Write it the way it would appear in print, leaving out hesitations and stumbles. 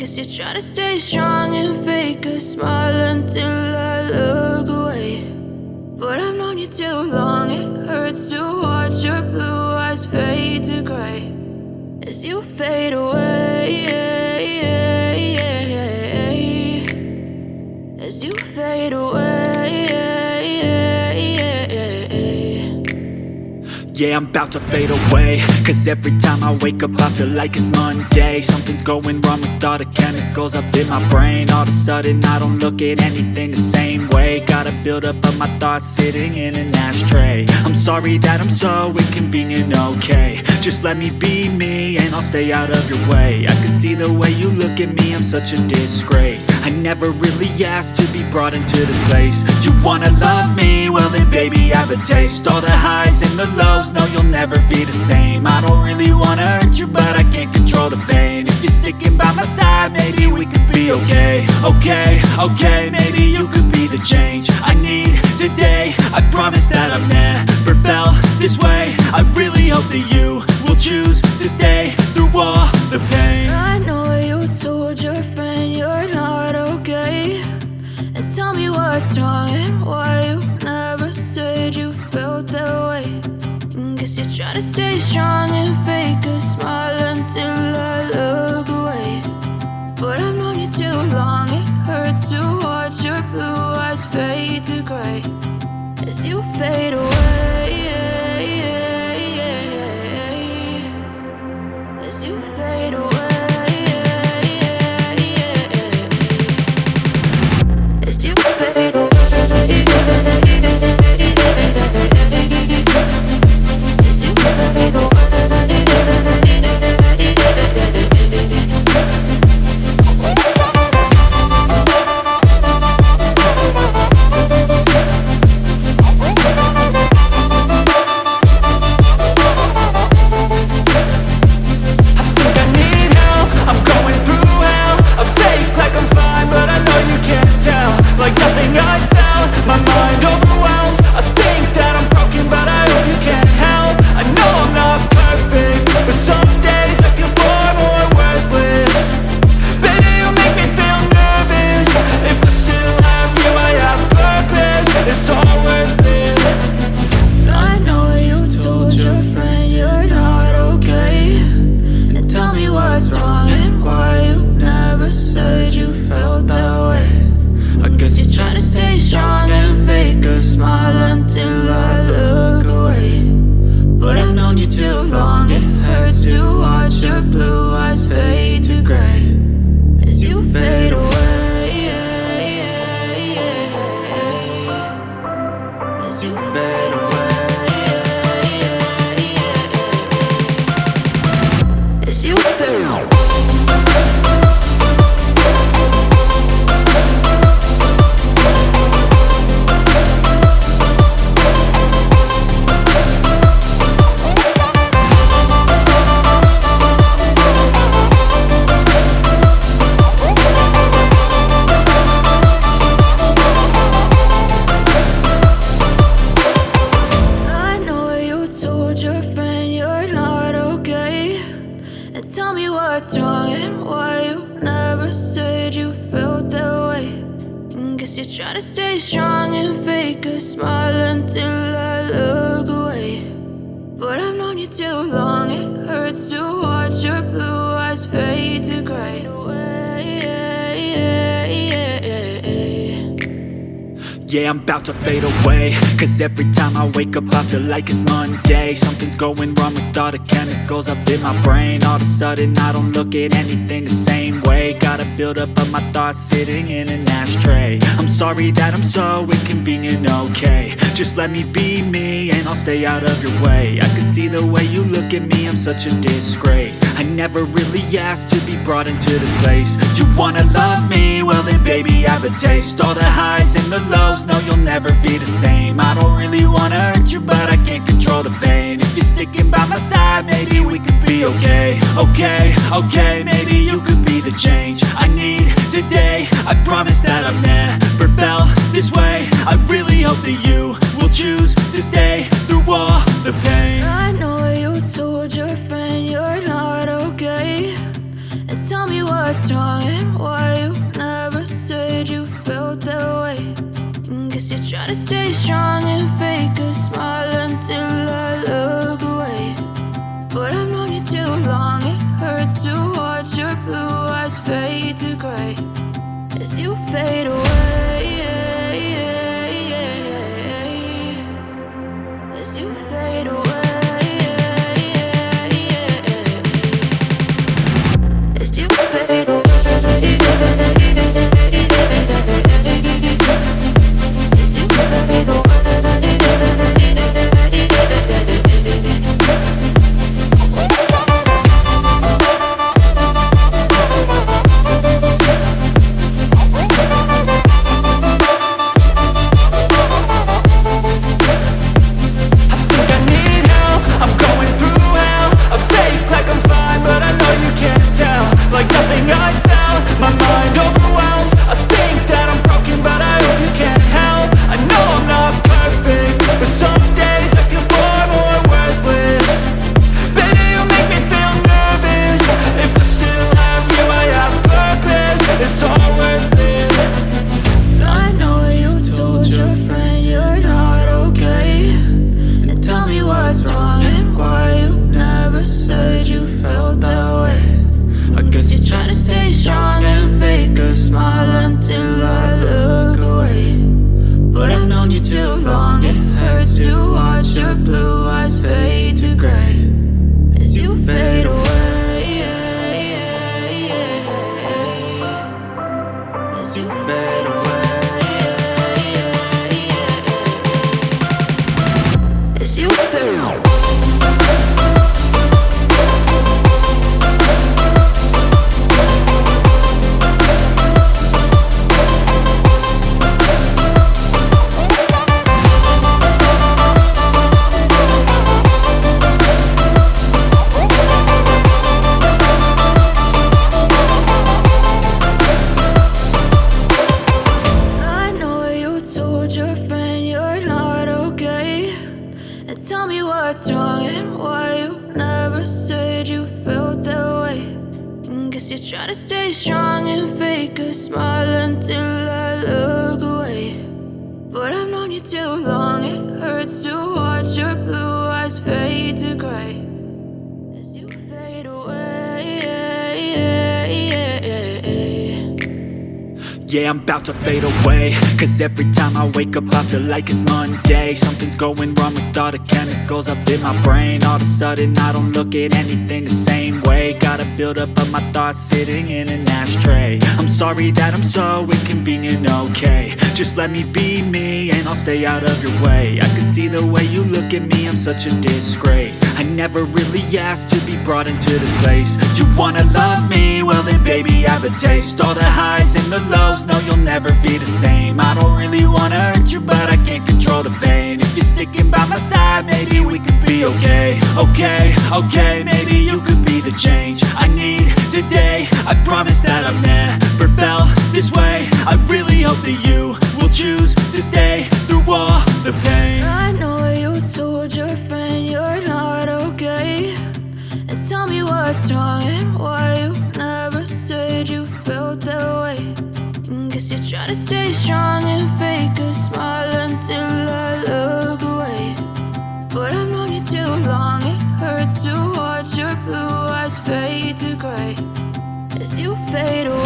Guess you're trying to stay strong and fake a smile until I look away. But I've known you too long, it hurts to watch your blue eyes fade to gray as you fade away, as you fade away. Yeah, I'm about to fade away, cause every time I wake up I feel like it's Monday. Something's going wrong with all the chemicals up in my brain. All of a sudden I don't look at anything the same way. Got a buildup of my thoughts sitting in an ashtray. I'm sorry that I'm so inconvenient, okay. Just let me be me and I'll stay out of your way. I can see the way you look at me, I'm such a disgrace. I never really asked to be brought into this place. You wanna love me? Well then baby I have a taste. All the highs and the lows, no you'll never be the same. I don't really wanna hurt you but I can't control the pain. If you're sticking by my side maybe we could be okay. Okay, maybe you could be the change I need today. I promise that I've never felt this way. I really hope that you will choose to stay through all the pain. I know you told your friend you're not okay, and tell me what's wrong and why you never said you felt that way. Guess you're trying to stay strong and fake a smile until I look away. But I've known you too long, it hurts to watch your blue eyes fade to gray as you fade away, as you fade away, as you fade away. Try to stay strong and fake a smile until I look away. But I've known you too long, it hurts to watch your blue eyes fade to gray. Yeah, I'm about to fade away, cause every time I wake up I feel like it's Monday. Something's going wrong with all the chemicals up in my brain. All of a sudden I don't look at anything the same way. Got a buildup of my thoughts sitting in an ashtray. I'm sorry that I'm so inconvenient, okay. Just let me be me and I'll stay out of your way. I can see the way you look at me, I'm such a disgrace. I never really asked to be brought into this place. You wanna love me? Well then baby I have a taste. All the highs and the lows, no you'll never be the same. I don't really wanna hurt you but I can't control the pain. If you're sticking by my side maybe we could be okay. Okay, maybe you could be the change I need today. I promise that I've never felt this way. I really hope that you will choose to stay through all the pain. I know you told your friend you're not okay, and tell me what's what's wrong and why you never said you felt that way. Guess you're trying to stay strong and fake a smile until I look away. But I've known you too long, it hurts to watch your blue eyes fade to gray as you fade away. As you fade away. As you fade away. Try to stay strong and fake a smile until I look away. But I've known you too long, it hurts to watch your blue eyes fade to gray as you fade away. Yeah, I'm about to fade away, cause every time I wake up I feel like it's Monday. Something's going wrong with all the chemicals up in my brain. All of a sudden I don't look at anything the same way. Gotta build up of my thoughts sitting in an ashtray. I'm sorry that I'm so inconvenient, okay. Just let me be me and I'll stay out of your way. I can see the way you look at me, I'm such a disgrace. I never really asked to be brought into this place. You wanna love me? Well then baby have a taste. All the highs and the lows, no you'll never be the same. I don't really wanna hurt you but I can't control the pain. If you're sticking by my side maybe we could be okay. Okay, maybe you could be the change I need today. I promise that I've never felt this way. I really hope that you will choose to stay through all the pain. I know you told your friend you're not okay, and tell me what's wrong and why you never said you felt that way. Guess you're trying to stay strong and fake a smile until I look away. But I've known you too long, it hurts to watch your blue eyes fade to gray as you fade away.